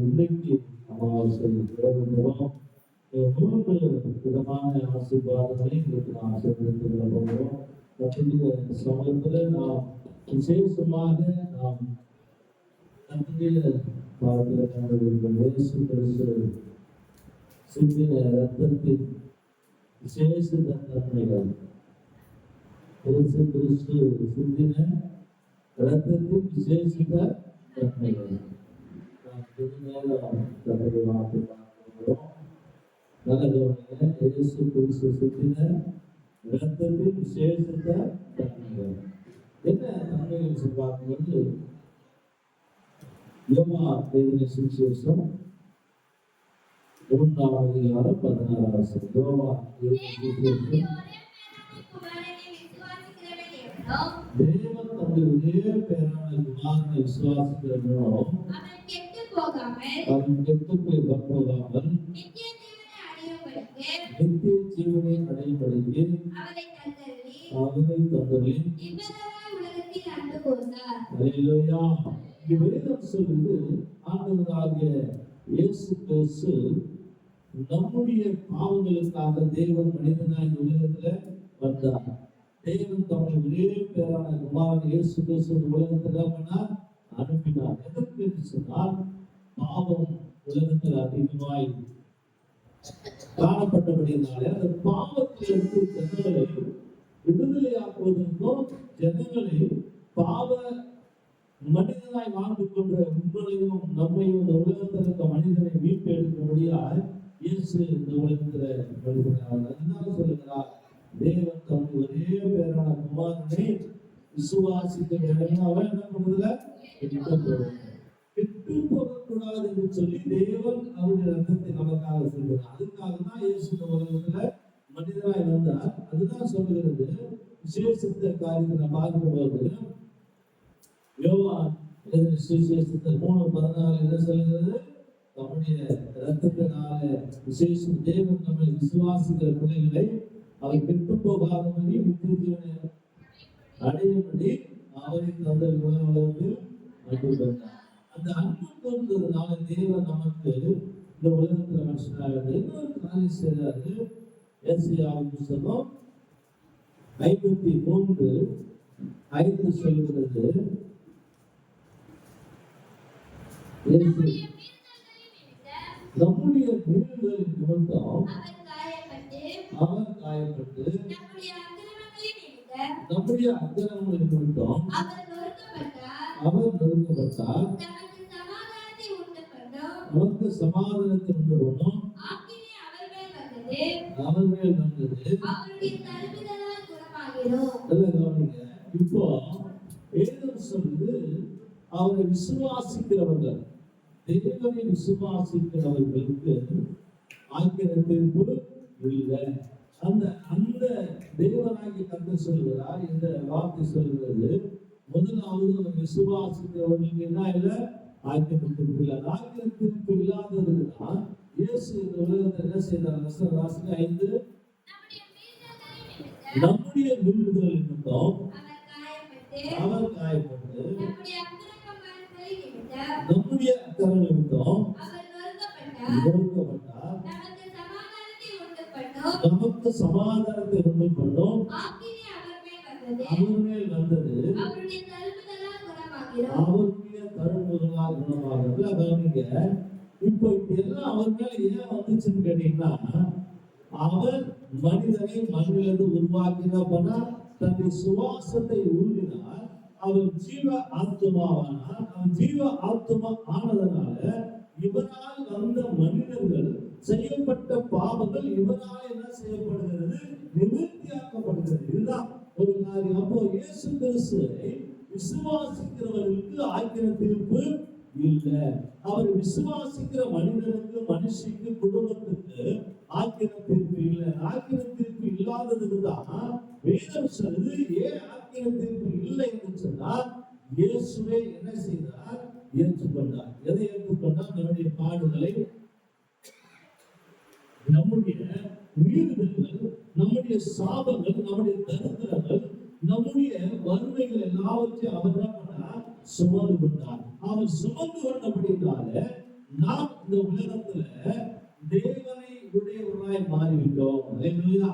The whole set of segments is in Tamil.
இன்னைக்கு அமாவாசை மூலம் 3 விதமான ஆசீர்வாதங்களை உங்களுக்கு நான் ஆசீர்வதித்துக் கொள்ள போகிறோம். இந்த சமயத்தில் நாம் விசேஷமாக நாம் சிந்தின ரத்தத்தின் விசேஷ தன்மைகள், கிறிஸ்து சிந்தின ரத்தத்தின் விசேஷித்த தன்மைகள் சிந்தின ரத்தத்தின் விசேஷித்த தன்மைகள் என்ன தன்மைகள் சொல்வாங்க? யோவான் எழுதின சுவிசேஷம் 3:16. யோவான் தேவன் தம்முடைய ஒரே பேரான குமாரனை விசுவாசிக்கிறவனோ அவன் கெட்டுப் போகாமல் நித்திய ஜீவனை அடையும்படிக்கு அவரை தந்தருளி. அல்லேலூயா. வேதம் சொல்லுது, ஆண்டவராகிய இயேசு கிறிஸ்து நம்முடைய பாவங்களுக்காக தேவன் மனிதனாய் இந்த உலகத்துல வந்தார். தேவன் தம்முடைய ஒரே பேரான குமாரன் இயேசு கிறிஸ்து உலகத்துல அனுப்பினார். எதற்கு என்று சொன்னால், பாவம் உலகத்தில் அதிகமாய் காணப்பட்டபடியினாலே அந்த பாவத்திலிருந்து ஜனங்களை விடுதலையாக்குவதற்கும் ஜனங்களை பாவ மனிதனாய் வாழ்ந்து கொண்ட உங்களையும் நம்மையும் இந்த உலகத்தில் இருக்க மனிதனை மீட்டு எடுக்கும்படியாய் இயேசு இந்த உலகத்துல மனிதனாக. அதனால சொல்லுகிறார், தேவன் தம்முடைய ஒரே பேரான குமாரனை விசுவாசிக்கிறவன் அவன் என்ன பண்றதுல கெட்டு போகக்கூடாது என்று சொல்லி தேவன் அவருடைய ரத்தத்தை நமக்காக சொல்கிறார். அதுக்காக தான் இயேசு இந்த உலகத்துல மனிதனாய் வந்தார். அதுதான் சொல்லுகிறது. விசேஷத்த காரியத்தை பார்க்கும்போது யோவான் சுவிசேஷத்தில் 3:14 என்ன சொல்கிறது? நம்முடைய ரத்தத்தினால விசேஷம் தேவன் நம்மை விசுவாசிக்கிற பிள்ளைகளை அவை கெட்டு போகாதபடி நித்திய ஜீவனை அடையும்படி அவரை தந்த உலகத்தில் அன்பு கொண்டார். அந்த அன்பு கொண்டதுனால தேவன் நமக்கு இந்த உலகத்துல மனுஷனாக இன்னொரு காரியம் செய்தாரு. ஏசாயாவின் புத்தகம் 53:5 சொல்கிறது, நம்முடைய மீறுதலின் நிமித்தம் அவர் காயப்பட்டு, நம்முடைய அக்கிரமங்களின் நிமித்தம் அவர் நொறுக்கப்பட்டார், நமக்கு சமாதானத்தை உண்டு பண்ணும் அவர் மேல் வந்தது. இப்போ வேதம் சொல்லுது, அவரை விசுவாசிக்கிறவர்கள், தேவனை விசுவாசிக்கிறவர்களுக்கு ஆக்கிரமிப்பு இல்லை. அந்த தேவனாகி கர்த்தர் சொல்கிறார். இந்த வார்த்தை சொல்கிறது, முதலாவது நம்ம விசுவாசிக்கிறவர்களுக்கு என்ன இல்லை? ஆக்கிரமிப்பு இல்லை. ஆக்கிரமிப்பு இல்லாததுதான் இயேசு இந்த உலகத்தை என்ன செய்தார்? 5 நம்முடைய மீறுதல் நிமித்தம் அவர் காயப்பட்டு, நம்முடைய அக்கிரமம் நிமித்தம் நொறுக்கப்பட்டார், நமக்கு சமாதானத்தை உண்டு பண்ணும் அவர் மேல் வந்தது, அவருடைய தழும்புகளால் குணமாகிறது. அதாவது இப்போ இதெல்லாம் அவர் மேல ஏன் வந்துச்சுன்னு கேட்டீங்கன்னா, அவர் மனிதனை மண்ணிலிருந்து உருவாக்கினா தன்னுடைய சுவாசத்தை ஊதினார். அவர் ஜீவ ஆத்மாவானார். அவர் ஜீவ ஆத்மா ஆனதனால இவரால் வந்த மனிதர்கள் செய்யப்பட்ட பாவங்கள் இவரால் என்ன செய்யப்படுகிறது? நிவர்த்தியாக்கப்படுகிறது. இதுதான் ஒரு காரியம். அப்போ இயேசு கிறிஸ்துவை விசுவாசிக்கிறவர்களுக்கு ஆக்கிர தீர்ப்பு இல்லை. அவர் விசுவாசிக்கிற மனிதனுக்கு, மனுஷிக்கு, குடும்பத்துக்கு ஆக்கிர தீர்ப்பு இல்லை. ஆக்கிர தீர்ப்பு இல்லாததுக்கு தான் வேதம் சொல்லுது. ஏன் ஆக்கிர தீர்ப்பு இல்லை என்று சொன்னால், இயேசுவை என்ன செய்தார்? ஏற்றுக்கொண்டார். எதை ஏற்றுக்கொண்டார்? நம்முடைய பாடுகளை, நம்முடைய மீறுதல்கள், நம்முடைய சாபங்கள், நம்முடைய தரித்திரங்கள், நம்முடைய வறுமைகள் எல்லாவற்றையும் அவர் என்ன பண்ணார்? சுமந்து கொண்டார். அவர் சுமந்து கொண்டபடினால நாம் இந்த உலகத்துல தேவனை உடையவராய் மாறிவிட்டோம். அல்லேலூயா.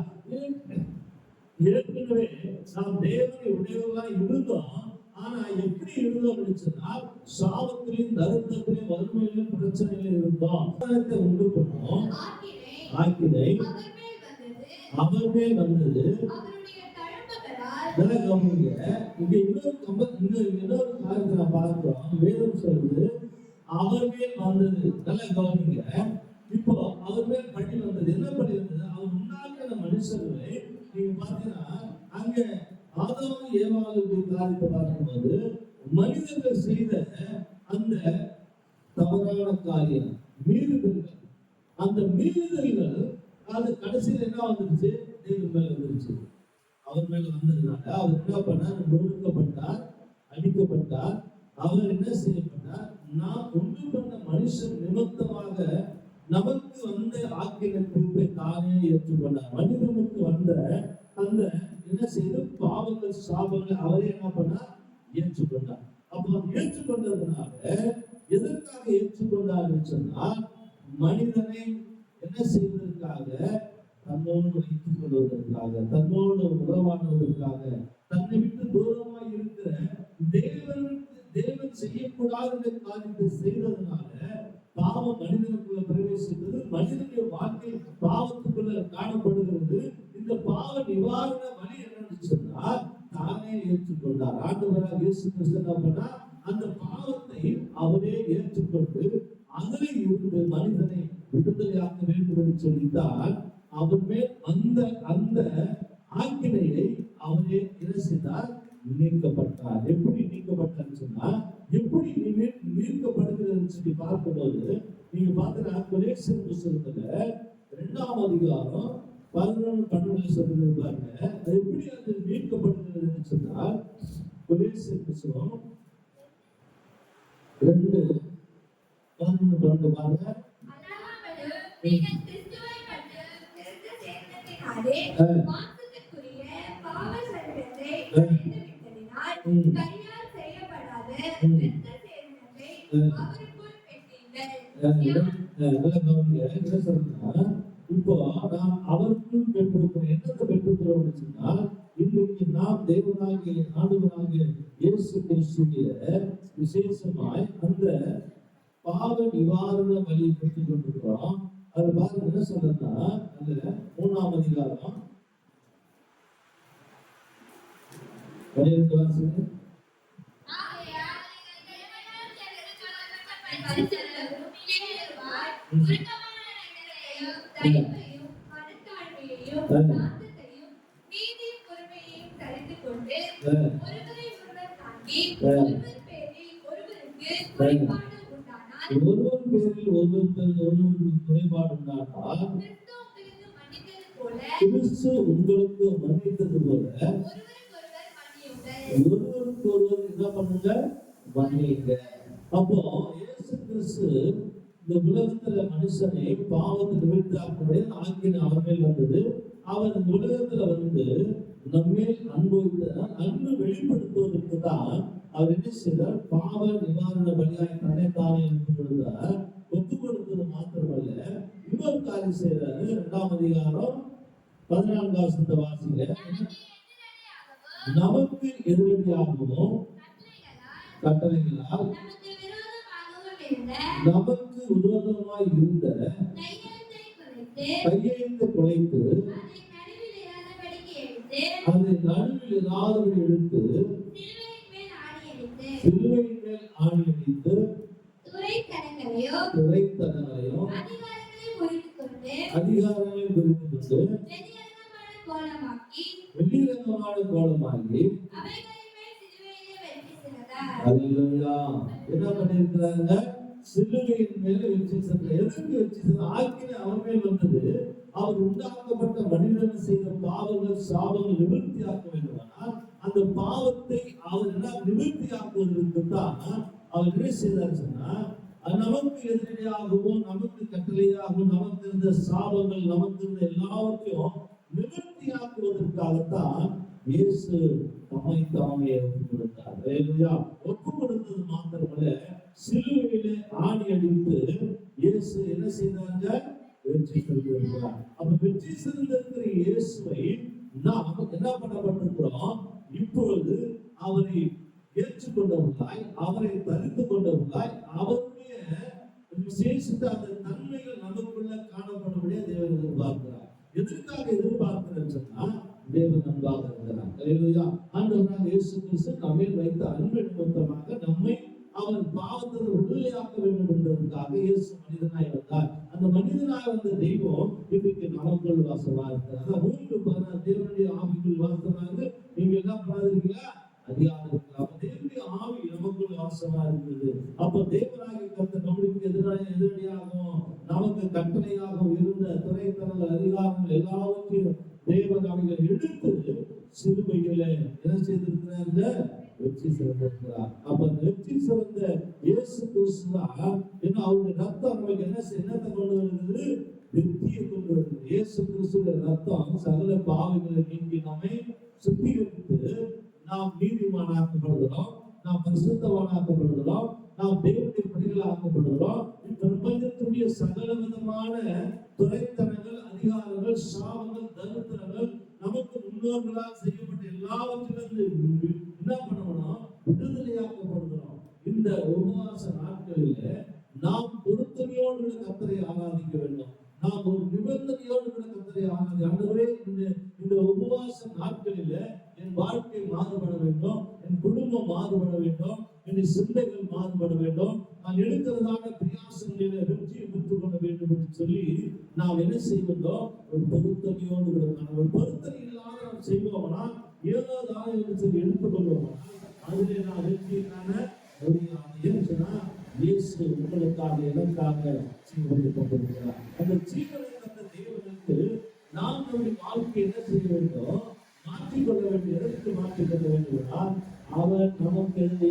ஏற்கனவே நாம் தேவனை உடையவராய் இருந்தோம். ஆனா எப்படி இருந்தோம் சொன்னால் சாபத்திலும் தரித்திரத்திலும் வறுமையிலும் பிரச்சனையிலும் இருந்தோம். உண்டு பண்ணோம். ஆக்கினை அவர் மேல் வந்தது. இங்க இன்னொரு காரியத்தை நான் பார்க்கிறோம். வேதம் சொல்லுது அவர் மேல் வந்தது. நல்ல கவனிங்க. இப்போ அவர் மேல் படி வந்தது. என்ன படி வந்தது? அவர் உண்டாக்கின மனுஷர்களை நீங்க பாத்தீங்கன்னா அங்க ஆதாம் ஏவாளுடைய காரியத்தை பார்க்கும்போது மனிதர்கள் செய்த அந்த தவறான காரியம் மீறுதல்கள், அந்த மீறுதல்கள் அது கடைசியில் என்ன வந்துருச்சு? தேவன் மேல வந்துருச்சு. அவர் மேல வந்ததுனால அவர் என்ன பண்ணார்? நொறுக்கப்பட்டார், அடிக்கப்பட்டார். அவர் என்ன செய்யப்பட்டார்? நாம் உண்டு பண்ண மனுஷன் நிமித்தமாக நமக்கு வந்த ஆக்கின தீர்ப்பை தானே ஏற்றுக்கொண்டார். மனிதனுக்கு வந்த அந்த என்ன செய்து பாவங்கள் சாபங்கள் அவரே என்ன பண்ணார்? ஏற்றுக்கொண்டார். அப்போ ஏற்றுக்கொண்டதுனால எதற்காக ஏற்றுக்கொண்டார் சொன்னால் மனிதனை என்ன செய்வதற்காக? தன்னோடு வைத்துக் கொள்வதற்காக, தன்னோடு உறவாடுவதற்காக, தன்னை விட்டு தூரமாய் இருக்கிற தேவன் செய்யக்கூடாத காரியத்தை செய்ததுனால பாவம் மனிதனுக்குள்ள பிரவேசித்தது. மனிதனுடைய வாழ்க்கை பாவத்துக்குள்ள காணப்படுகிறது. இந்த பாவ நிவாரண வழி என்னன்னு சொன்னால் தானே ஏற்றுக்கொண்டார். ஆண்டவராக இயேசு கிறிஸ்து என்ன பண்ணார்? அந்த பாவத்தை அவரே ஏற்றுக்கொண்டு அதிலே இருந்து மனிதனை விடுதலையாக்க வேண்டும் என்று சொல்லித்தான் அவர் மேல் அந்த ஆக்கினையை அவரே என்ன செய்தார்? நீக்கப்பட்டார். எப்படி நீக்கப்பட்டார் சொன்னா எப்படி நீக்கப்படுகிறது சொல்லி பார்க்கும்போது நீங்க பாத்தீங்கன்னா கொலேசியர் புத்தகத்துல 2ஆம் அதிகாரம் 11-12 சொல்றது பாருங்க. அது எப்படி அது மீட்கப்படுகிறது சொன்னால் கொலேசியர் புத்தகம் 2:11-12 பாருங்க. இப்போ நாம் அவருக்குள் பெற்றிருக்கிறோம். என்னத்தை பெற்றிருக்கிறோம் சொன்னால் இன்றைக்கு நாம் தேவனாகிய ஆண்டவராகிய இயேசு கிறிஸ்துவிய விசேஷமாய் அந்த பாவ நிவாரண வழியை பெற்றுக் கொண்டிருக்கிறோம். அது பாருங்க என்ன சொல்றதுன்னா அதுல 3ஆம் அதிகாரம் 12 வாசிங்க. ஒருவர் பேரில் ஒருவருக்கு குறைபாடு உண்டானால் கிறிஸ்து உங்களுக்கு மன்னித்தது போல ஒருவருக்கு ஒருவர் என்ன பண்ணுங்க? மன்னிங்க. அப்போ இயேசு கிறிஸ்து இந்த உலகத்துல மனுஷனை பாவத்தை நிவர்த்தியாக்கும்படி ஆக்கின அவர் மேல் வந்தது. அவர் இந்த உலகத்துல வந்து நம்மேல் அன்பு வெளிப்படுத்துவதற்கு தான் அவர் என்ன செய்தார்? பாவ நிவாரண பலியாய் தன்னைத்தானே ஒப்பு கொடுத்தது மாத்திரமல்ல, இன்னொரு காரியம் செய்யறாரு. 2ஆம் அதிகாரம் 14 வசனத்தை வாசிங்க. நமக்கு எதிரடியாகவும் கட்டளைகளால் நமக்கு விரோதமாய் இருந்த கையெழுத்து குலைத்து அதை நடுவில் ஏதாவது எடுத்து சிலுவையின் மேல் ஆணி அடித்து துரைத்தனங்களையும் அதிகாரங்களையும் குறித்து கொண்டு வெளிரங்கமான கோலமாகி என்ன பண்ணிருக்கிறாங்க? சிலுவையின் மேல வச்சு எதற்கு வச்சு ஆக்கின அவர் மேல் வந்தது. அவர் உண்டாக்கப்பட்ட மனிதன் செய்த பாவங்கள் சாபங்கள் நிவர்த்தியாக்க வேண்டுமானால் அந்த பாவத்தை அவர் என்ன நிவர்த்தியாக்குவதற்கு தான் அவர் என்ன செய்தார் சொன்னா நமக்கு எதிரியாகவும் நமக்கு கட்டளையாகவும் நமக்கு இருந்த சாபங்கள் நமக்கு இருந்த எல்லாவற்றையும் நிவர்த்தியாக்குவதற்காகத்தான் இயேசு தம்மை தாமே ஒப்பு கொடுத்தார். ஒப்பு கொடுத்த வந்தது மாத்திரமல்ல, சிலுவையிலே ஆணி அடித்து இயேசு என்ன செய்தாங்க? வெற்றி சிறந்திருக்கிறார். அப்ப வெற்றி சிறந்திருக்கிற இயேசுவை நாம் என்ன பண்ணப்பட்டிருக்கிறோம்? இப்பொழுது அவரை ஏற்றுக்கொண்டவர்களாய், அவரை தரித்து கொண்டவர்களாய், அவருடைய விசேஷித்த அந்த தன்மைகள் நமக்குள்ள காணப்படும்படியா தேவன் எதிர்பார்க்கிறார். எதற்காக எதிர்பார்க்கிறேன்னு சொன்னா, தேவன் அன்பாக இருக்கிறார். அல்லேலூயா. ஆண்டவராக இயேசு கிறிஸ்து நம்மை வைத்த அன்பு நிமித்தமாக நம்மை அவர் பாவத்தில் விடுதலையாக்க வேண்டும் என்பதற்காக இயேசு மனிதனாய் வந்தார். அந்த மனிதனாய் வந்த தெய்வம் இன்றைக்கு நமக்குள் வாசமா இருக்கிறார். அதான் 3:16 தேவனுடைய ஆவிக்குள் வாசமாக நீங்க என்ன பண்ணாதீங்களா? அதிகாரம் இருக்கு. அப்ப தேவனுடைய ஆவி நமக்குள் வாசமா இருக்குது. அப்ப தேவனாகிய கர்த்தர் நம்மளுக்கு எதிரடியாகவும் நமக்கு கட்டளையாகவும் இருந்த துறைத்தனங்கள், அதிகாரங்கள் எல்லாவற்றையும் தேவன் அவைகள் எடுத்து சிலுவையில என்ன செய்திருக்கிறாங்க? வெற்றி சிறந்திருக்கிறார். அப்ப வெற்றி சிறந்த இயேசு கிறிஸ்து தான் என்ன, அவருடைய ரத்தம் நமக்கு என்னத்தை கொண்டு வருகிறது? வெற்றியை கொண்டு வருகிறது. இயேசு கிறிஸ்துடைய ரத்தம் சகல பாவங்களை நீக்கி நம்மை சுத்திகரித்து நாம் நீதிமானாக்கப்படுகிறோம், நாம் பரிசுத்தவானாக்கப்படுகிறோம், நாம் தேவனுடைய பிள்ளைகள் ஆக்கப்படுகிறோம். பிரபஞ்சத்துடைய சகல விதமான துறைத்தனங்கள், அதிகாரங்கள், சாபங்கள், தரித்திரங்கள், நமக்கு முன்னோர்களால் செய்யப்பட்ட எல்லாவற்றிலிருந்து என்ன பண்ணணும்? விடுதலையாக்கப்படுகிறோம். இந்த உபவாச நாட்களில நாம் பொருத்தனையோடு கர்த்தரை ஆராதிக்க வேண்டும். நாம் ஒரு நிபந்தனையோடு கர்த்தரை ஆண்டவரே, இந்த உபவாச நாட்களில என் வாழ்க்கை மாறுபட வேண்டும், என் குடும்பம் மாறுபட வேண்டும், என் சிந்தைகள் மாறுபட வேண்டும், நான் எடுக்கிறதான பிரயாசங்களில வெற்றியை பெற்றுக் கொள்ள வேண்டும் என்று சொல்லி நாம் என்ன செய்வோம்? ஒரு பொருத்தனையோடு ஒரு பொருத்தனை இல்லாத நாம் செய்வோம்னா, ஏதாவது என்று சொல்லி எடுத்துக்கொள்வோம், அதிலே நான் வெற்றிக்கான முடியாது. இயேசு உங்களுக்காக எனக்காக ஜீவனை கொண்டிருக்கிறார். அந்த ஜீவனை தந்த தேவனுக்கு நாம் நம்முடைய வாழ்க்கை என்ன செய்ய வேண்டும்? மாற்றிக்கொள்ள வேண்டும். எதற்கு மாற்றிக்கொள்ள வேண்டும்? அவர் நமக்கு இருந்த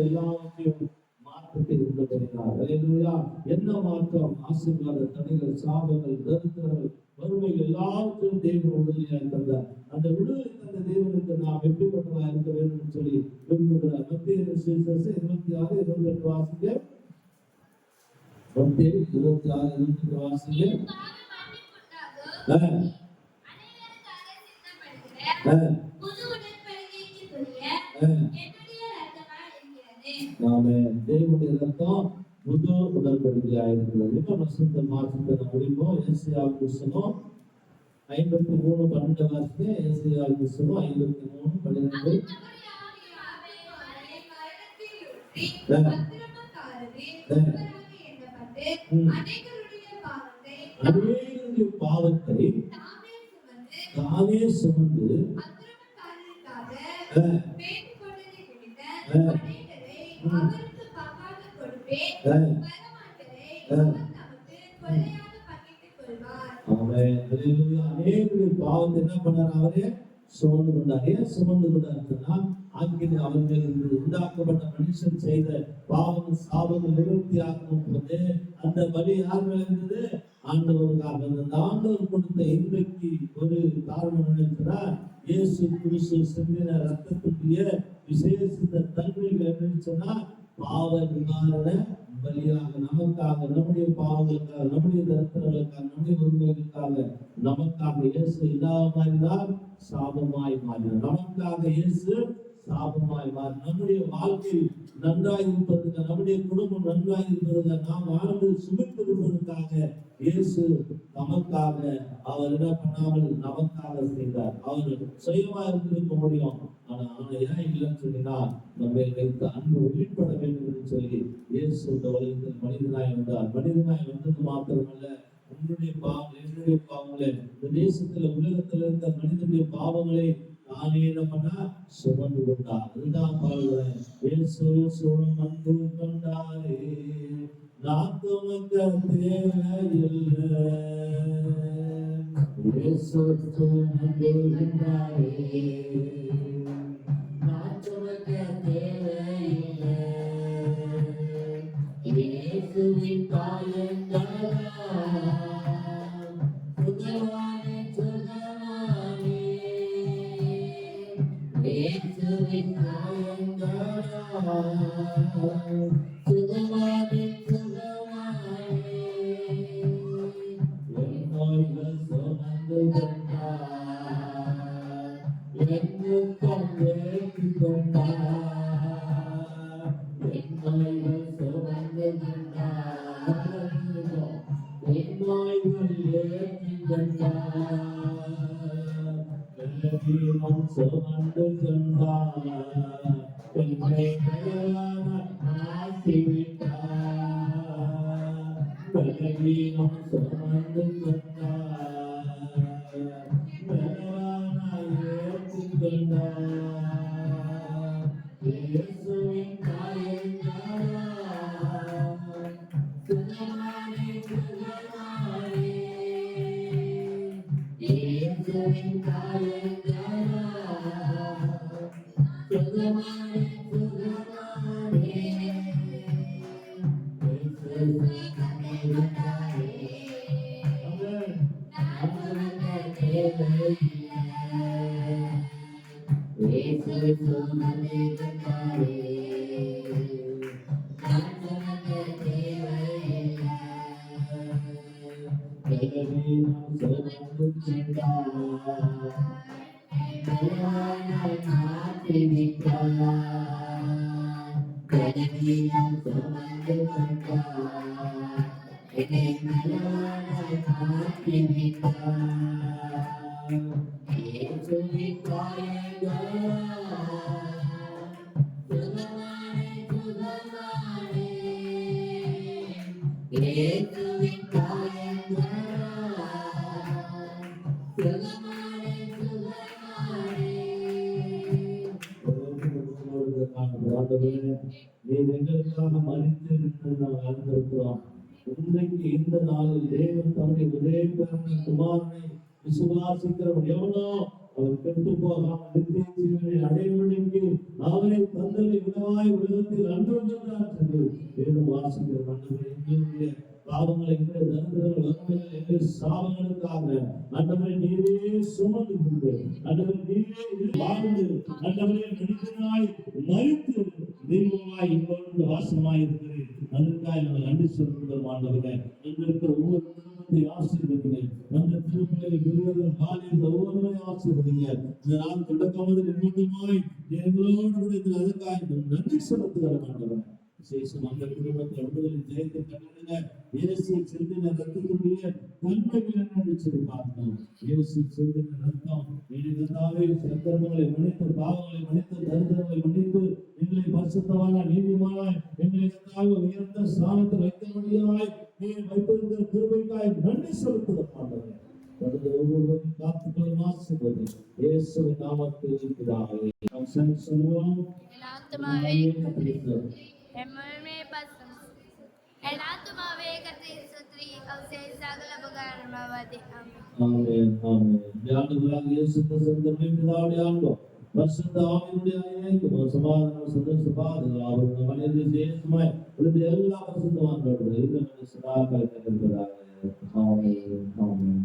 எல்லாவற்றையும் மாற்றத்தை உண்டு பண்ணினார். அல்லேலூயா. என்ன மாற்றம்? ஆசீர்வாத தடைகள், சாபங்கள், தரித்திரங்கள், வறுமைகள் எல்லாவற்றையும் தேவன் விடுதலையாக தந்தார். அந்த விடுதலை தந்த தேவனுக்கு நாம் எப்படிப்பட்டவர்களாக இருக்க வேண்டும் என்று சொல்லி விரும்புகிறார். மத்தேயு சுவிசேஷம் 26:28 வாசிங்க. மத்தேயு 26:28 வாசிங்க. தேவனுடைய ரத்தம் புது உடன்படிக்கையாக இருக்கிறது. இப்ப பரிசுத்த மாற்றத்தை நாம் முடிப்போம். ஏசாயா புத்தகம் 53:12 வாசிங்க. ஏசாயா புத்தகம் 53:12. அநேகருடைய பாவத்தை தாமே சுமந்து அநேகருடைய பாவத்தை என்ன பண்ணார்? அவரே சுமந்து கொண்டார். ஏன் சுமந்து கொண்டாருன்னா, ஆக்கினை அவர்களுக்கு உண்டாக்கப்பட்ட மனுஷன் செய்த பாவங்கள், சாபங்கள் நிவர்த்தி ஆகும் போது அந்த பலி யார் மேல இருந்தது? ஆண்டவருக்காக. அந்த ஆண்டவர் கொடுத்த இன்றைக்கு ஒரு காரணம் என்னன்னா, இயேசு கிறிஸ்து சிந்தின ரத்தத்துடைய விசேஷித்த தன்மைகள் என்னன்னு சொன்னா, பாவ நிவாரண பலியாக நமக்காக, நம்முடைய பாவங்களுக்காக, நம்முடைய தரித்திரங்களுக்காக, நம்முடைய உண்மைகளுக்காக நமக்காக இயேசு இல்லாத மாறினார், சாபமாய் மாறினார். நமக்காக இயேசு சாபமாய் மாறி நம்முடைய வாழ்க்கை நன்றாய் இருப்பதற்கு, நம்முடைய குடும்பம் நன்றாய் இருப்பதற்கு, நாம் வாழ்ந்து சுமித்திருப்பதற்காக இயேசு நமக்காக அவர் என்ன பண்ணாமல் நமக்காக செய்தார். அவர் சுயமா இருந்திருக்க முடியும், ஆனா ஏன் இல்லைன்னு சொன்னா, நம்ம வைத்து அன்பு வெளிப்பட வேண்டும் என்று சொல்லி இயேசு இந்த உலகத்தில் மனிதனாய் வந்தார். மனிதனாய் வந்தது மாத்திரமல்ல, உன்னுடைய பாவங்கள், என்னுடைய பாவங்களை, இந்த தேசத்துல உலகத்துல இருந்த மனிதனுடைய பாவங்களை நானே என்ன பண்ணா சுமந்து கொண்டார். அதுதான் பாருங்களேன், இயேசு சுமந்து கொண்டாரே, நான் துமக்க தேவையில்லை. இயேசு சுமந்து கொண்டாரே, நான் துமக்க தேவையில்லை. இயேசுவின் காயங்களா சுகமானே, சுகமானே. இயேசுவின் காயங்களா சுகமானே சுகமானே என் நோய்கள் சுமந்து கொண்டார் என் துக்கம் ஏற்றிக் கொண்டார் என் நோய்கள் சுமந்து கொண்டார் என் நோய்கள் ஏற்றிக் கொண்டார் பலவீனம் சுமந்து கொண்டார் என்னை பலவானாய் ஆக்கிவிட்டார் பலவீனம் சுமந்து கொண்டார் பலவானாய் ஏற்றிக் கொண்டார் இயேசுவின் காயங்களால் சுகமானே சுகமானே இயேசுவின் காயங்களால் சுகமானே சுகமானே இயேசுவின் காயங்களால் எங்களுக்காக மறித்து நாம் அறிந்திருக்கிறோம். இன்றைக்கு இந்த நாளில் தேவன் தம்முடைய ஒரே பிறந்த குமாரனை விசுவாசிக்கிறவன் எவனோ அவர் கெட்டு போகாமல் நித்திய ஜீவனை அடைவதற்கு அவரை தந்தலை விடவாய் உலகத்தில் அன்று வந்தார் என்று வேதம் வாசிக்கிற ஆண்டவரே, எங்களுடைய பாவங்களை, எங்களுடைய தரித்திரங்கள், வறுமைகள், எங்கள் சாபங்களுக்காக ஆண்டவரே நீரே சுமந்து கொண்டு ஆண்டவரே நீரே வாழ்ந்து ஆண்டவரே மனிதனாய் மரித்து தெய்வமாய் எங்களோடு வாசமாய் இருக்கிறேன். அதற்காக நாங்கள் நன்றி சொல்கிறோம் ஆண்டவரே. எங்களுக்கு ஒவ்வொரு குடும்பத்தை ஆசீர்வதிங்க. அந்த திருப்பிள்ளை பெரியவர்கள் பாலியல் ஒவ்வொருவரையும் ஆசீர்வதிங்க. இந்த நாள் தொடக்கமாக நிம்மதியாய் எங்களோடு கூட இதில் அதற்காக நன்றி செலுத்துகிறோம் ஆண்டவரே. விசேஷம் அந்த குடும்பத்தில் விடுதலை ஜெயத்தை கண்டிருங்க. இயேசு சிந்தின ரத்தத்துடைய தன்மைகள் என்னன்னு சொல்லி பார்த்தோம். இயேசு சிந்தின ரத்தம் நீதித்தாவே சந்தர்ப்பங்களை மன்னித்து, பாவங்களை மன்னித்து, தரித்திரங்களை மன்னித்து, எங்களை பரிசுத்தமான நீதிமானாய் எங்களை உயர்ந்த ஸ்தானத்தில் வைக்கும்படியாய் நீர் வைத்திருந்த கிருபைக்காய் நன்றி செலுத்துகிறோம். ஒவ்வொருவரையும் காத்துக்களும் ஆசீர்வதி இயேசுவின் நாமத்தில் இருக்கிறார்கள். நாம் சொல்லுவோம். ஆமென் ஆமென். ஞானவான் இயேசு கிறிஸ்துவின் பிதாவுடைய அன்பும் பரிசுத்த ஆவியினுடைய ஐக்கியமும் சமாதானமும் சந்தோஷமும் அவருடைய மனிதனுடைய விசேஷமாய் எல்லா பரிசுத்தவான்களோடு சதா காலங்களில் இருப்பதாக. ஆமென் ஆமென்.